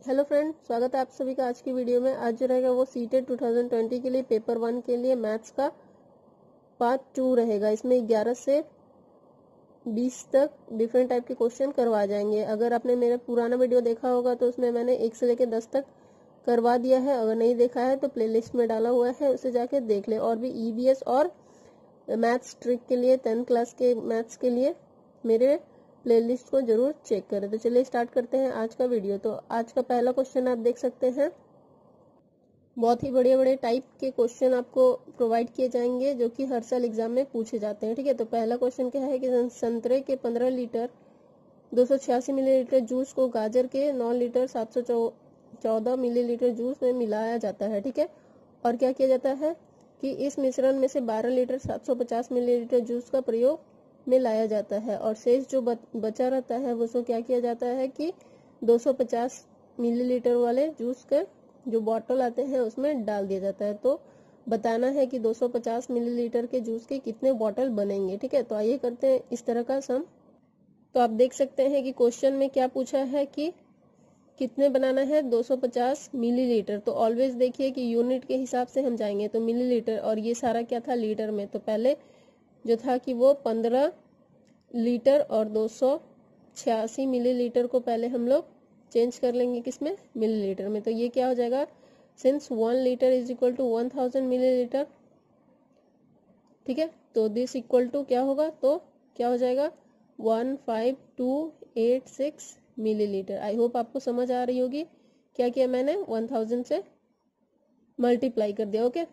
Hello friend, स्वागत है आप सभी का आज की वीडियो में। आज जो रहेगा वो सीटेट 2020 के लिए पेपर 1 के लिए मैथ्स का पार्ट 2 रहेगा। इसमें 11 से 20 तक डिफरेंट टाइप के क्वेश्चन करवा जाएंगे। अगर आपने मेरा पुराना वीडियो देखा होगा तो उसमें मैंने 1 से लेकर 10 तक करवा दिया है। अगर नहीं देखा है तो प्लेलिस्ट में डाला हुआ है, उसे जाके देख ले। और भी EVS और मैथ्स ट्रिक के लिए 10th क्लास के मैथ्स के लिए मेरे प्लेलिस्ट को जरूर चेक करें। तो चलिए स्टार्ट करते हैं आज का वीडियो। तो आज का पहला क्वेश्चन आप देख सकते हैं, बहुत ही बड़े बड़े टाइप के क्वेश्चन आपको प्रोवाइड किए जाएंगे जो कि हर साल एग्जाम में पूछे जाते हैं। ठीक है, तो पहला क्वेश्चन क्या है कि संतरे के 15 लीटर 286 मिलीलीटर जूस को गाजर के 9 लीटर 714 मिलीलीटर जूस में मिलाया जाता है। ठीक है, और क्या किया जाता है कि इस मिश्रण में से 12 लीटर 750 मिलीलीटर जूस का प्रयोग में लाया जाता है और शेष जो बचा रहता है उसको क्या किया जाता है कि 250 मिलीलीटर वाले जूस के जो बॉटल आते हैं उसमें डाल दिया जाता है। तो बताना है कि 250 मिलीलीटर के जूस के कितने बॉटल बनेंगे। ठीक है, तो आइए करते हैं इस तरह का सम। तो आप देख सकते हैं कि क्वेश्चन में क्या पूछा है कि कितने बनाना है, 250 मिलीलीटर। तो ऑलवेज देखिए कि यूनिट के हिसाब से हम जाएंगे, तो मिलीलीटर और ये सारा क्या था लीटर में। तो पहले जो था कि वो 15 लीटर और 286 मिलीलीटर को पहले हम लोग चेंज कर लेंगे किसमें, मिलीलीटर में। तो ये क्या हो जाएगा, since 1 litre is equal to 1000 millilitre. ठीक है, तो दिस इक्वल टू क्या होगा, तो क्या हो जाएगा 15286 मिलीलीटर। आई होप आपको समझ आ रही होगी। क्या किया मैंने, 1000 से मल्टीप्लाई कर दिया। ओके,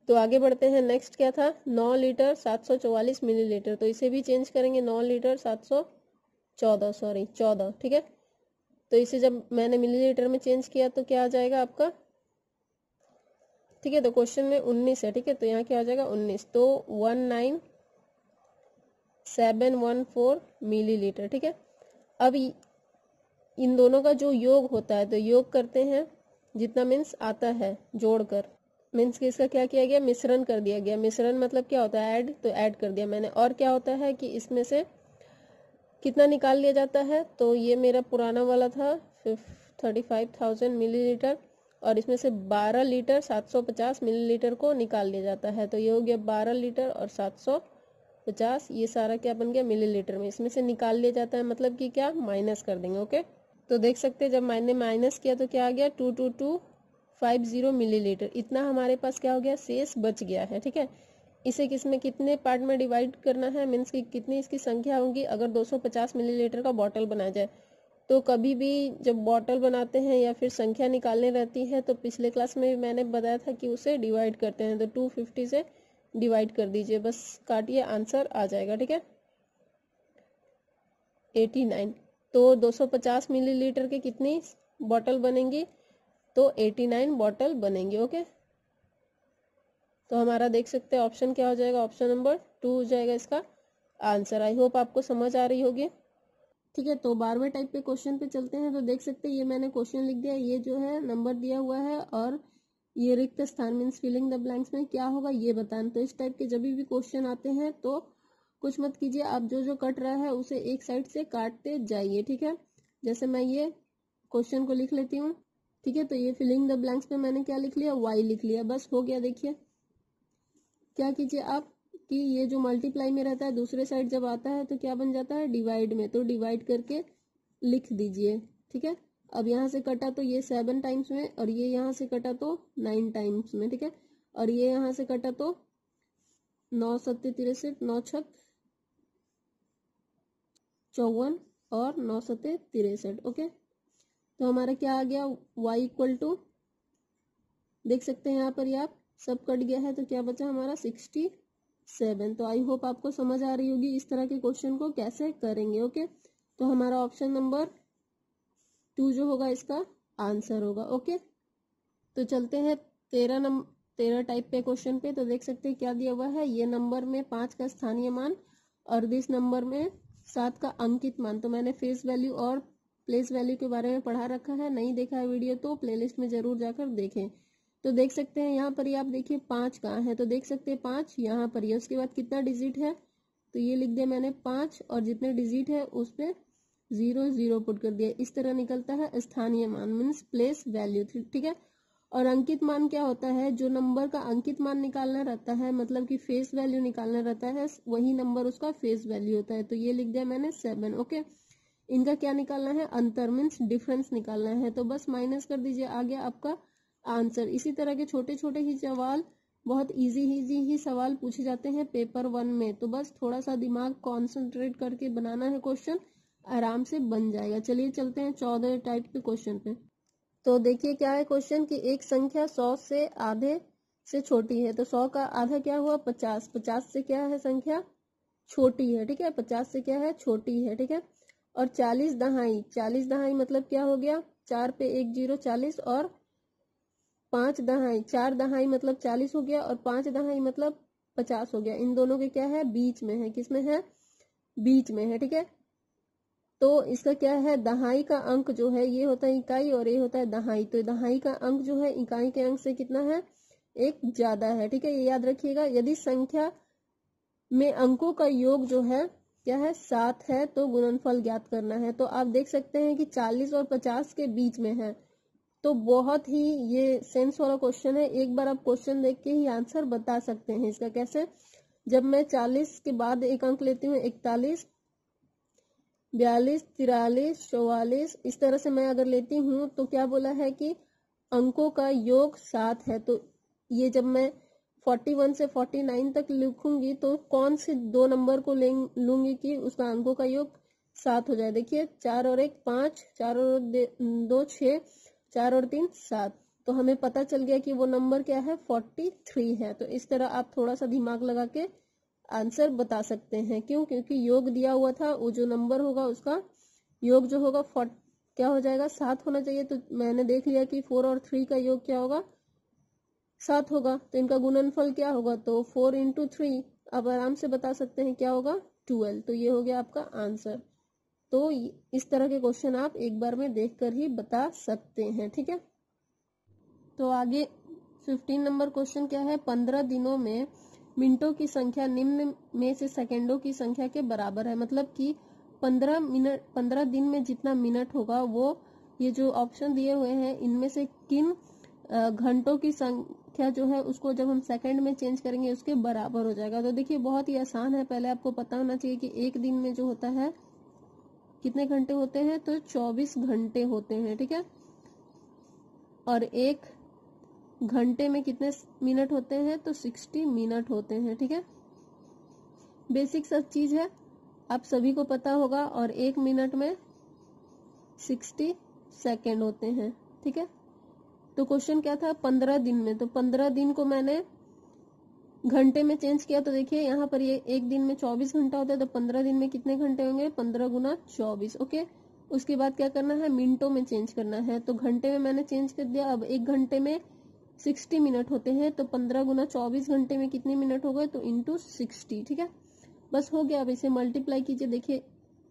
तो आगे बढ़ते हैं। नेक्स्ट क्या था, 9 लीटर 744 मिलीलीटर। तो इसे भी चेंज करेंगे, 9 लीटर 14। ठीक है, तो इसे जब मैंने मिलीलीटर में चेंज किया तो क्या आ जाएगा आपका, ठीक है, तो क्वेश्चन में 19 है। ठीक है, तो यहाँ क्या आ जाएगा 19, तो 19714 मिलीलीटर। ठीक है, अब इन दोनों का जो योग होता है तो योग करते हैं, जितना मीन्स आता है जोड़कर, मीन्स कि इसका क्या किया गया, मिश्रण कर दिया गया। मिश्रण मतलब क्या होता है, ऐड, तो ऐड कर दिया मैंने। और क्या होता है कि इसमें से कितना निकाल लिया जाता है, तो ये मेरा पुराना वाला था 35,000 मिलीलीटर और इसमें से 12 लीटर 750 मिलीलीटर को निकाल लिया जाता है। तो ये हो गया 12 लीटर और 750, ये सारा क्या बन गया मिलीलीटर में। इसमें से निकाल लिया जाता है मतलब कि क्या, माइनस कर देंगे। ओके, तो देख सकते हैं जब मैंने माइनस किया तो क्या आ गया 22250 मिलीलीटर। इतना हमारे पास क्या हो गया, शेष बच गया है। ठीक है, इसे किसमें कितने पार्ट में डिवाइड करना है, मीन्स कि कितनी इसकी संख्या होगी। अगर 250 मिलीलीटर का बॉटल बनाया जाए तो कभी भी जब बॉटल बनाते हैं या फिर संख्या निकालने रहती है तो पिछले क्लास में मैंने बताया था कि उसे डिवाइड करते हैं। तो 250 से डिवाइड कर दीजिए, बस काटिए, आंसर आ जाएगा। ठीक है, 89। तो 250 मिलीलीटर के कितनी बॉटल बनेंगी, तो 89 बॉटल बनेंगे। ओके, तो हमारा देख सकते हैं ऑप्शन क्या हो जाएगा, ऑप्शन नंबर 2 हो जाएगा इसका आंसर। आई होप आपको समझ आ रही होगी। ठीक है, तो 12वें टाइप के क्वेश्चन पे चलते हैं। तो देख सकते हैं ये मैंने क्वेश्चन लिख दिया, ये जो है नंबर दिया हुआ है और ये रिक्त स्थान मीन्स फिलिंग द ब्लैंक्स में क्या होगा ये बताना। तो इस टाइप के जब भी क्वेश्चन आते हैं तो कुछ मत कीजिए, आप जो जो कट रहा है उसे एक साइड से काटते जाइए। ठीक है, जैसे मैं ये क्वेश्चन को लिख लेती हूँ। ठीक है, तो ये फिलिंग द ब्लैंक्स पे मैंने क्या लिख लिया, वाई लिख लिया, बस हो गया। देखिए क्या कीजिए आप कि ये जो मल्टीप्लाई में रहता है दूसरे साइड जब आता है तो क्या बन जाता है, डिवाइड में। तो डिवाइड करके लिख दीजिए। ठीक है, अब यहाँ से कटा तो ये 7 टाइम्स में और ये यहाँ से कटा तो 9 टाइम्स में। ठीक है, और ये यहाँ से कटा तो 9 7 63, 9 6 54 और 9 7 63। ओके, तो हमारा क्या आ गया, y इक्वल टू, देख सकते हैं यहाँ पर ये आप सब कट गया है तो क्या बचा हमारा 67। तो आई होप आपको समझ आ रही होगी इस तरह के क्वेश्चन को कैसे करेंगे। ओके, तो हमारा ऑप्शन नंबर 2 जो होगा इसका आंसर होगा। ओके, तो चलते हैं 13 टाइप पे क्वेश्चन पे। तो देख सकते हैं क्या दिया हुआ है, ये नंबर में 5 का स्थानीय मान और दिस नंबर में 7 का अंकित मान। तो मैंने फेस वैल्यू और प्लेस वैल्यू के बारे में पढ़ा रखा है, नहीं देखा है वीडियो तो प्लेलिस्ट में जरूर जाकर देखें। तो देख सकते हैं यहाँ पर ये आप देखिए 5 कहाँ है, तो देख सकते हैं 5 यहाँ पर ही। उसके बाद कितना डिजिट है, तो ये लिख दिया मैंने 5 और जितने डिजिट है उस पर 0 0 पुट कर दिया। इस तरह निकलता है स्थानीय मान, मीन्स प्लेस वैल्यू, ठीक है। और अंकित मान क्या होता है, जो नंबर का अंकित मान निकालना रहता है, मतलब कि फेस वैल्यू निकालना रहता है, वही नंबर उसका फेस वैल्यू होता है। तो ये लिख दिया मैंने 7, ओके। इनका क्या निकालना है, अंतर, मीन्स डिफरेंस निकालना है। तो बस माइनस कर दीजिए, आ गया आपका आंसर। इसी तरह के छोटे छोटे ही सवाल, बहुत इजी ही सवाल पूछे जाते हैं पेपर 1 में। तो बस थोड़ा सा दिमाग कॉन्सेंट्रेट करके बनाना है क्वेश्चन, आराम से बन जाएगा। चलिए चलते हैं 14 टाइप के क्वेश्चन पे। तो देखिए क्या है क्वेश्चन कि एक संख्या 100 से आधे से छोटी है। तो 100 का आधा क्या हुआ, 50। 50 से क्या है संख्या, छोटी है, ठीक है। 50 से क्या है, छोटी है, ठीक है। और 40 दहाई, 40 दहाई मतलब क्या हो गया, 4 पे 1 0 40, और 5 दहाई, 4 दहाई मतलब 40 हो गया, और 5 दहाई मतलब 50 हो गया। इन दोनों के क्या है, बीच में है। किस में है, बीच में है, ठीक है। तो इसका क्या है, दहाई का अंक जो है ये होता है इकाई और ये होता है दहाई। तो दहाई का अंक जो है इकाई के अंक से कितना है, एक ज्यादा है, ठीक है। ये याद रखिएगा। यदि संख्या में अंकों का योग जो है क्या है, 7 है, तो गुणनफल ज्ञात करना है। तो आप देख सकते हैं कि 40 और 50 के बीच में है। तो बहुत ही ये सेंस वाला क्वेश्चन है। एक बार आप क्वेश्चन देख के ही आंसर बता सकते हैं इसका। कैसे, जब मैं 40 के बाद एक अंक लेती हूँ, 41, 42, 43, 44, इस तरह से मैं अगर लेती हूँ तो क्या बोला है कि अंकों का योग 7 है। तो ये जब मैं 41 से 49 तक लिखूंगी तो कौन से दो नंबर को लूंगी कि उसका अंकों का योग 7 हो जाए। देखिए 4 और 1 5, 4 और 2 6, 4 और 3 7। तो हमें पता चल गया कि वो नंबर क्या है, 43 है। तो इस तरह आप थोड़ा सा दिमाग लगा के आंसर बता सकते हैं। क्यों, क्योंकि योग दिया हुआ था, वो जो नंबर होगा उसका योग जो होगा क्या हो जाएगा, 7 होना चाहिए। तो मैंने देख लिया कि 4 और 3 का योग क्या होगा, 7 होगा। तो इनका गुणनफल क्या होगा, तो 4 × 3, आप आराम से बता सकते हैं क्या होगा, 12। तो ये हो गया आपका आंसर। तो इस तरह के क्वेश्चन आप एक बार में देखकर ही बता सकते हैं, ठीक है। तो आगे 15 नंबर क्वेश्चन क्या है, 15 दिनों में मिनटों की संख्या निम्न में से सेकंडों की संख्या के बराबर है। मतलब कि 15 दिन में जितना मिनट होगा वो, ये जो ऑप्शन दिए हुए हैं इनमें से किन घंटों की संख्या जो है उसको जब हम सेकंड में चेंज करेंगे उसके बराबर हो जाएगा। तो देखिए बहुत ही आसान है। पहले आपको पता होना चाहिए कि एक दिन में जो होता है कितने घंटे होते हैं, तो 24 घंटे होते हैं, ठीक है। और एक घंटे में कितने मिनट होते हैं, तो 60 मिनट होते हैं, ठीक है। बेसिक सब चीज है, आप सभी को पता होगा। और एक मिनट में 60 सेकेंड होते हैं, ठीक है। तो क्वेश्चन क्या था, 15 दिन में। तो 15 दिन को मैंने घंटे में चेंज किया। तो देखिए यहाँ पर ये एक दिन में 24 घंटा होता है, तो 15 दिन में कितने घंटे होंगे, 15 × 24, ओके। उसके बाद क्या करना है, मिनटों में चेंज करना है। तो घंटे में मैंने चेंज कर दिया। अब एक घंटे में 60 मिनट होते हैं, तो 15 × 24 घंटे में कितने मिनट हो गए, तो × 60, ठीक है। बस हो गया। अब इसे मल्टीप्लाई कीजिए। देखिए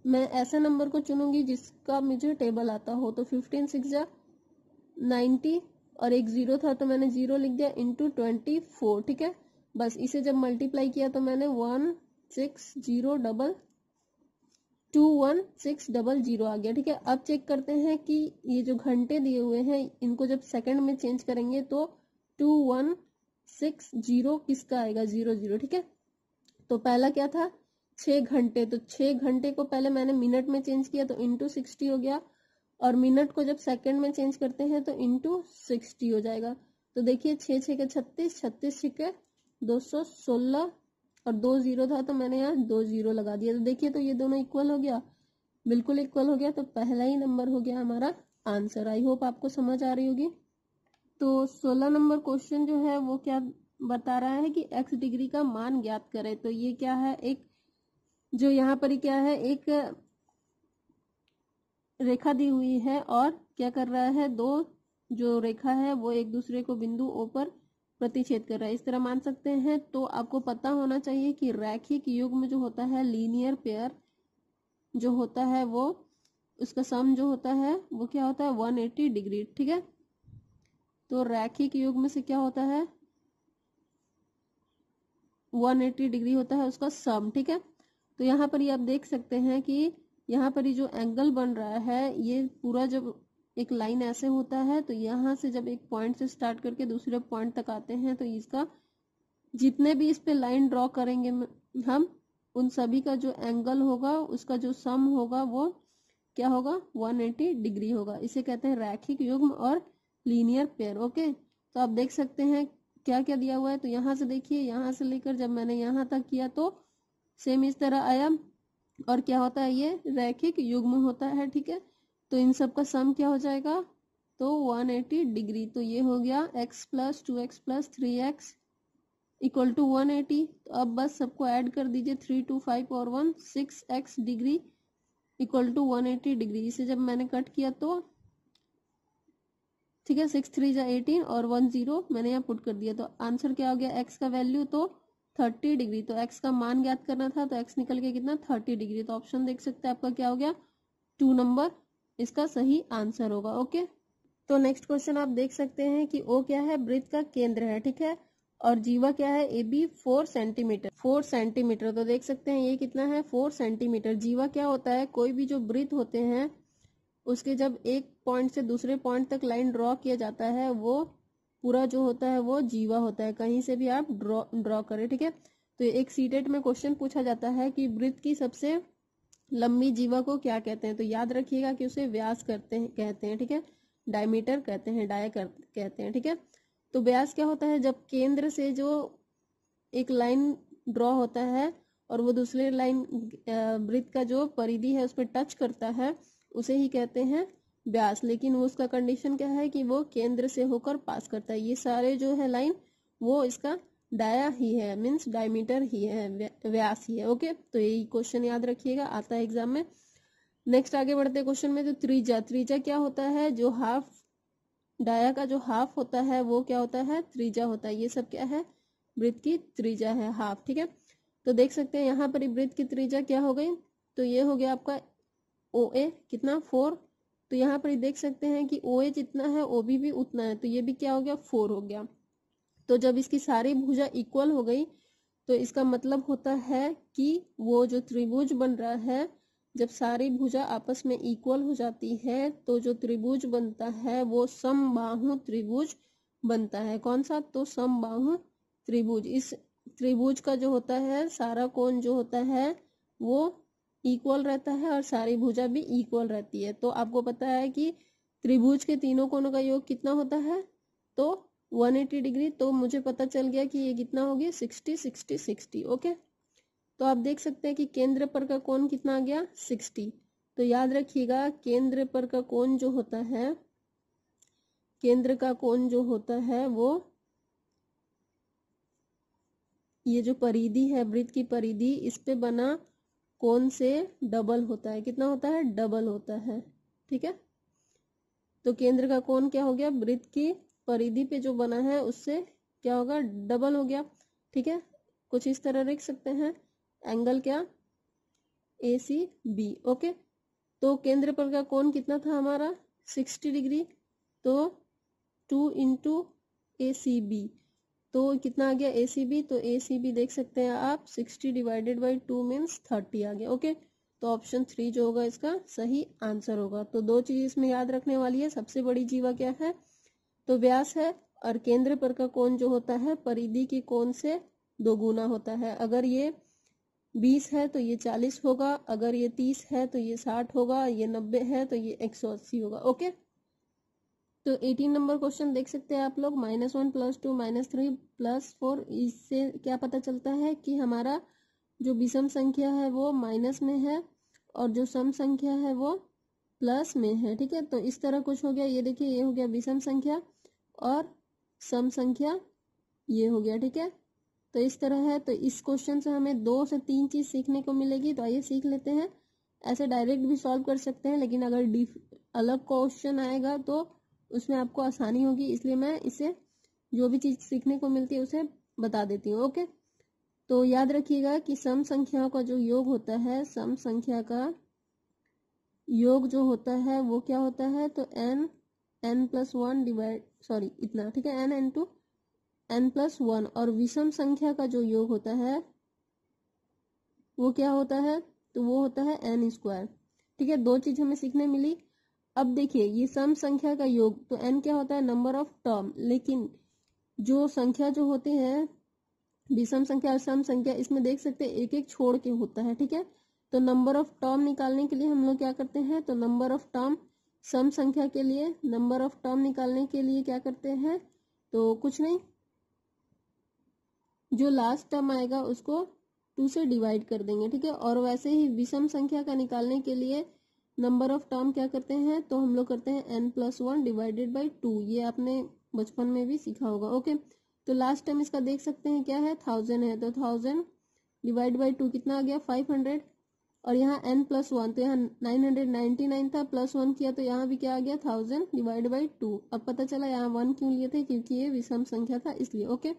मैं ऐसे नंबर को चुनूंगी जिसका मुझे टेबल आता हो। तो 15 6 90, और एक 0 था तो मैंने 0 लिख दिया, × 24, ठीक है। बस इसे जब मल्टीप्लाई किया तो मैंने 21600 आ गया, ठीक है। अब चेक करते हैं कि ये जो घंटे दिए हुए हैं इनको जब सेकंड में चेंज करेंगे तो 2160 किसका आएगा, 00, ठीक है। तो पहला क्या था, 6 घंटे। तो 6 घंटे को पहले मैंने मिनट में चेंज किया तो × 60 हो गया। और मिनट को जब सेकंड में चेंज करते हैं तो × 60 हो जाएगा। तो देखिए 6 6 के 36, 36 6 के 216, और 2 0 था तो मैंने यहाँ 2 0 लगा दिया। तो देखिए तो ये दोनों इक्वल हो गया, बिल्कुल इक्वल हो गया। तो पहला ही नंबर हो गया हमारा आंसर। आई होप आपको समझ आ रही होगी। तो 16 नंबर क्वेश्चन जो है वो क्या बता रहा है कि x डिग्री का मान ज्ञात करें। तो ये क्या है, एक जो यहाँ पर क्या है, एक रेखा दी हुई है और क्या कर रहा है, दो जो रेखा है वो एक दूसरे को बिंदु O पर प्रतिच्छेद कर रहा है, इस तरह मान सकते हैं। तो आपको पता होना चाहिए कि रैखिक युग्म जो होता है, लीनियर पेयर जो होता है, वो उसका सम जो होता है वो क्या होता है, 180 डिग्री, ठीक है। तो रैखिक युग्म से क्या होता है, 180 डिग्री होता है उसका सम, ठीक है। तो यहाँ पर ये आप देख सकते हैं कि यहाँ पर ये जो एंगल बन रहा है, ये पूरा जब एक लाइन ऐसे होता है तो यहाँ से जब एक पॉइंट से स्टार्ट करके दूसरे पॉइंट तक आते हैं तो इसका जितने भी इस पे लाइन ड्रॉ करेंगे हम, उन सभी का जो एंगल होगा उसका जो सम होगा वो क्या होगा, 180 डिग्री होगा। इसे कहते हैं रैखिक युग्म और लीनियर पेयर। ओके, तो आप देख सकते हैं क्या क्या दिया हुआ है। तो यहाँ से देखिए, यहाँ से लेकर जब मैंने यहाँ तक किया तो सेम इस तरह आया, और क्या होता है, ये रैखिक युग्म होता है। ठीक है, तो इन सब का सम क्या हो जाएगा, तो 180 डिग्री। तो ये हो गया x plus 2x plus 3x equal to 180। तो अब बस सबको ऐड कर दीजिए, 3 2 5 और 1 6x degree equal to 180 degree. इसे जब मैंने कट किया तो ठीक है, 6 3 जा 18 और 1 0 मैंने यहाँ पुट कर दिया। तो आंसर क्या हो गया, x का वैल्यू तो 30 डिग्री। तो x का मान ज्ञात करना था, तो x निकल के कितना, 30 डिग्री। तो ऑप्शन देख सकते हैं आपका क्या हो गया, 2 नंबर इसका सही आंसर होगा। ओके, तो नेक्स्ट क्वेश्चन आप देख सकते हैं कि O क्या है, वृत्त का केंद्र है। ठीक है, और जीवा क्या है, AB 4 सेंटीमीटर। 4 सेंटीमीटर, तो देख सकते हैं ये कितना है, 4 सेंटीमीटर। जीवा क्या होता है, कोई भी जो वृत्त होते हैं उसके जब एक पॉइंट से दूसरे पॉइंट तक लाइन ड्रॉ किया जाता है, वो पूरा जो होता है वो जीवा होता है। कहीं से भी आप ड्रॉ करें। ठीक है, तो एक सीटेट में क्वेश्चन पूछा जाता है कि वृत्त की सबसे लंबी जीवा को क्या कहते हैं, तो याद रखिएगा कि उसे व्यास कहते हैं। ठीक है, डायमीटर कहते हैं, कहते हैं। ठीक है, तो व्यास क्या होता है, जब केंद्र से जो एक लाइन ड्रॉ होता है और वो दूसरे लाइन वृत्त का जो परिधि है उस पर टच करता है, उसे ही कहते हैं व्यास। लेकिन वो उसका कंडीशन क्या है कि वो केंद्र से होकर पास करता है। ये सारे जो है लाइन वो इसका डाया ही है, मीन्स डायमीटर ही है, व्यास ही है। ओके, तो यही क्वेश्चन याद रखिएगा, आता है एग्जाम में। नेक्स्ट आगे बढ़ते क्वेश्चन में। तो त्रिज्या क्या होता है, जो हाफ डाया का जो हाफ होता है वो क्या होता है, त्रिज्या होता है। ये सब क्या है, वृत्त की त्रिज्या है, हाफ। ठीक है, तो देख सकते हैं यहाँ पर वृत्त की त्रिज्या क्या हो गई, तो ये हो गया आपका OA कितना, 4। तो यहाँ पर देख सकते हैं कि OA जितना है OB भी उतना है, तो ये भी क्या हो गया, 4 हो गया। तो जब इसकी सारी भुजा इक्वल हो गई तो इसका मतलब होता है कि वो जो त्रिभुज बन रहा है, जब सारी भुजा आपस में इक्वल हो जाती है तो जो त्रिभुज बनता है वो समबाहु त्रिभुज बनता है। कौन सा, तो समबाहु त्रिभुज। इस त्रिभुज का जो होता है सारा कोण जो होता है वो इक्वल रहता है और सारी भुजा भी इक्वल रहती है। तो आपको पता है कि त्रिभुज के तीनों कोणों का योग कितना होता है, तो 180 डिग्री। तो मुझे पता चल गया कि ये कितना हो गया, 60 60 60। ओके, तो आप देख सकते हैं कि केंद्र पर का कोण कितना आ गया, 60। तो याद रखिएगा, केंद्र पर का कोण जो होता है, केंद्र का कोण जो होता है वो ये जो परिधि है, वृत्त की परिधि, इस पे बना कोण से डबल होता है। कितना होता है, डबल होता है। ठीक है, तो केंद्र का कोण क्या हो गया, वृत्त की परिधि पे जो बना है उससे क्या होगा, डबल हो गया। ठीक है, कुछ इस तरह लिख सकते हैं, एंगल क्या, ACB। ओके, तो केंद्र पर का कोण कितना था हमारा, 60 डिग्री। तो 2 इंटू ACB, तो कितना आ गया ACB, तो ACB देख सकते हैं आप, 60 डिवाइडेड बाई 2 मीन्स 30 आ गया। ओके, तो ऑप्शन 3 जो होगा इसका सही आंसर होगा। तो दो चीज इसमें याद रखने वाली है, सबसे बड़ी जीवा क्या है, तो व्यास है, और केंद्र पर का कोण जो होता है परिधि की कोण से 2 गुना होता है। अगर ये 20 है तो ये 40 होगा, अगर ये 30 है तो ये 60 होगा, ये 90 है तो ये 180 होगा। ओके, तो 18 नंबर क्वेश्चन देख सकते हैं आप लोग, -1 +2 -3 +4। इससे क्या पता चलता है कि हमारा जो विषम संख्या है वो माइनस में है और जो सम संख्या है वो प्लस में है। ठीक है, तो इस तरह कुछ हो गया, ये देखिए, ये हो गया विषम संख्या और सम संख्या ये हो गया। ठीक है, तो इस तरह है। तो इस क्वेश्चन से हमें 2 से 3 चीज सीखने को मिलेगी, तो आइए सीख लेते हैं। ऐसे डायरेक्ट भी सॉल्व कर सकते हैं, लेकिन अगर अलग क्वेश्चन आएगा तो उसमें आपको आसानी होगी, इसलिए मैं इसे जो भी चीज सीखने को मिलती है उसे बता देती हूँ। ओके, तो याद रखिएगा कि सम संख्याओं का जो योग होता है, सम संख्या का योग जो होता है वो क्या होता है, तो n+1 डिवाइड, सॉरी इतना, ठीक है, n इंटू n+1। और विषम संख्या का जो योग होता है वो क्या होता है, तो वो होता है n²। ठीक है, दो चीज हमें सीखने मिली। अब देखिए ये सम संख्या का योग, तो n क्या होता है, नंबर ऑफ टर्म, लेकिन जो संख्या जो होते हैं विषम संख्या और सम संख्या, इसमें देख सकते हैं एक एक छोड़ के होता है। ठीक है, तो नंबर ऑफ टर्म निकालने के लिए हम लोग क्या करते हैं, तो नंबर ऑफ टर्म सम संख्या के लिए नंबर ऑफ टर्म निकालने के लिए क्या करते हैं, तो कुछ नहीं, जो लास्ट टर्म आएगा उसको 2 से डिवाइड कर देंगे। ठीक है, और वैसे ही विषम संख्या का निकालने के लिए नंबर ऑफ टर्म क्या करते हैं, तो हम लोग करते हैं n+1 डिवाइडेड बाई 2। ये आपने बचपन में भी सीखा होगा। ओके, तो लास्ट टाइम इसका देख सकते हैं क्या है, 1000 है, तो 1000 डिवाइड बाई 2 कितना आ गया, 500। और यहाँ n+1, तो यहाँ 999 था, +1 किया तो यहाँ भी क्या आ गया, 1000 डिवाइड बाई 2। अब पता चला यहाँ 1 क्यों लिए थे, क्योंकि ये विषम संख्या था इसलिए। ओके,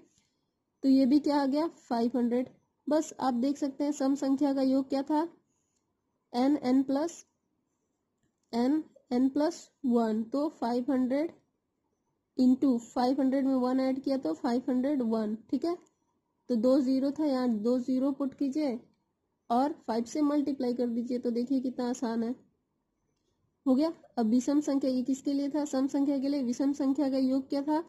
तो ये भी क्या आ गया, 500। बस आप देख सकते हैं सम संख्या का योग क्या था, n+1, तो 500 इंटू 500 में 1 ऐड किया तो 501। ठीक है, तो 2 0 था, यहाँ 2 0 पुट कीजिए और 5 से मल्टीप्लाई कर दीजिए, तो देखिए कितना आसान है, हो गया। अब विषम संख्या, ये किसके लिए था, सम संख्या के लिए। विषम संख्या का योग क्या था,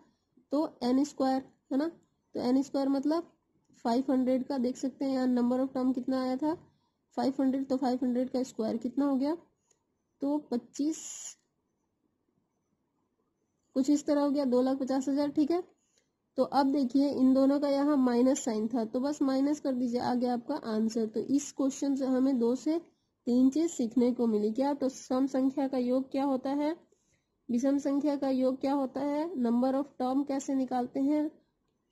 तो n² है ना, तो n² मतलब 500 का, देख सकते हैं यहाँ नंबर ऑफ टर्म कितना आया था 500, तो 500 का स्क्वायर कितना हो गया, तो 25, कुछ इस तरह हो गया, 2,50,000। ठीक है, तो अब देखिए इन दोनों का यहाँ माइनस साइन था, तो बस माइनस कर दीजिए, आ गया आपका आंसर। तो इस क्वेश्चन से हमें 2 से 3 चीज सीखने को मिली। क्या, तो सम संख्या का योग क्या होता है, विषम संख्या का योग क्या होता है, नंबर ऑफ टर्म कैसे निकालते हैं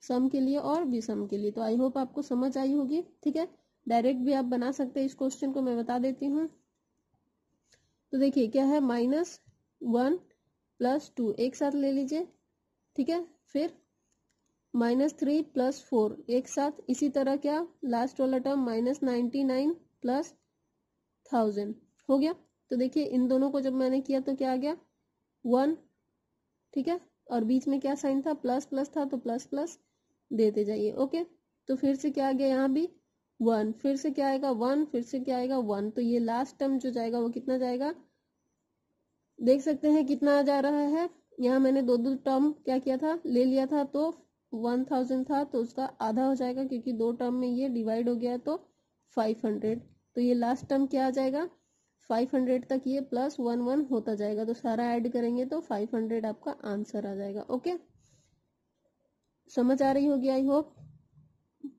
सम के लिए और विषम के लिए। तो आई होप आपको समझ आई होगी। ठीक है, डायरेक्ट भी आप बना सकते हैं इस क्वेश्चन को, मैं बता देती हूँ। तो देखिए क्या है, -1 + 2 एक साथ ले लीजिए। ठीक है, फिर -3 + 4 एक साथ, इसी तरह क्या लास्ट वाला टर्म -99 + 1000 हो गया। तो देखिए इन दोनों को जब मैंने किया तो क्या आ गया, 1। ठीक है, और बीच में क्या साइन था, प्लस प्लस था, तो प्लस प्लस देते जाइए। ओके, तो फिर से क्या आ गया, यहाँ भी 1, फिर से क्या आएगा 1, फिर से क्या आएगा 1, तो ये लास्ट टर्म जो जाएगा वो कितना जाएगा, देख सकते हैं कितना आ जा रहा है। यहाँ मैंने दो टर्म क्या किया था, ले लिया था, तो 1000 था, तो उसका आधा हो जाएगा, क्योंकि 2 टर्म में ये डिवाइड हो गया, तो 500। तो ये लास्ट टर्म क्या आ जाएगा, 500 तक ये +1 होता जाएगा, तो सारा ऐड करेंगे तो 500 आपका आंसर आ जाएगा। ओके, समझ आ रही होगी आई होप।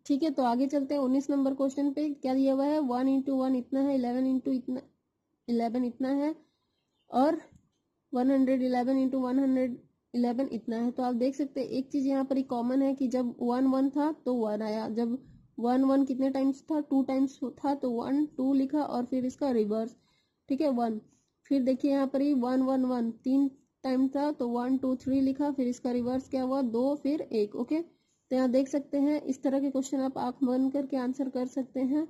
ठीक है, तो आगे चलते हैं 19 नंबर क्वेश्चन पे। क्या दिया हुआ है, 1 × 1 इतना है, 11 × 11 इतना है, और 111 × 111 इतना है। तो आप देख सकते हैं एक चीज यहाँ पर ही कॉमन है कि जब 1 1 था तो 1 आया, जब 1 1 कितने टाइम्स था, 2 टाइम्स था, तो 1 2 लिखा, और फिर इसका रिवर्स। ठीक है, 1, फिर देखिए यहाँ पर ही 1 1 1 3 टाइम था, तो 1 2 3 लिखा, फिर इसका रिवर्स क्या हुआ, 2 फिर 1। ओके, तो यहाँ देख सकते हैं इस तरह के क्वेश्चन आप आंख बंद करके आंसर कर सकते हैं,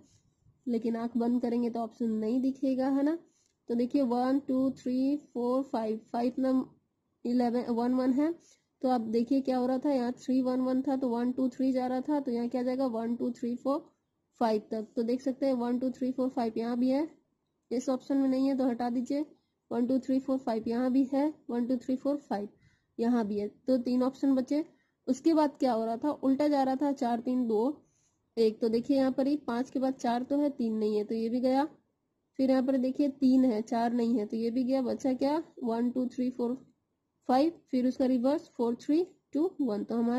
लेकिन आंख बंद करेंगे तो ऑप्शन नहीं दिखेगा, है ना। तो देखिए 1 2 3 4 5 5 नंबर 11 1 1 है, तो आप देखिए क्या हो रहा था, यहाँ 3 1 1 था, तो 1 2 3 जा रहा था, तो यहाँ क्या जाएगा 1 2 3 4 5 तक। तो देख सकते हैं 1 2 3 4 5 यहाँ भी है, इस ऑप्शन में नहीं है तो हटा दीजिए। 1 2 3 4 5 यहाँ भी है, 1 2 3 4 5 यहाँ भी है, तो 3 ऑप्शन बचे। उसके बाद क्या हो रहा था, उल्टा जा रहा था, 4 3 2 1। तो देखिए यहाँ पर ही 5 के बाद 4 तो है, 3 नहीं है, तो ये भी गया। फिर यहाँ पर देखिए 3 है, 4 नहीं है, तो ये भी गया, बचा क्या 1 2 3 4 5, फिर उसका रिवर्स 4 3 2 1। तो हमारा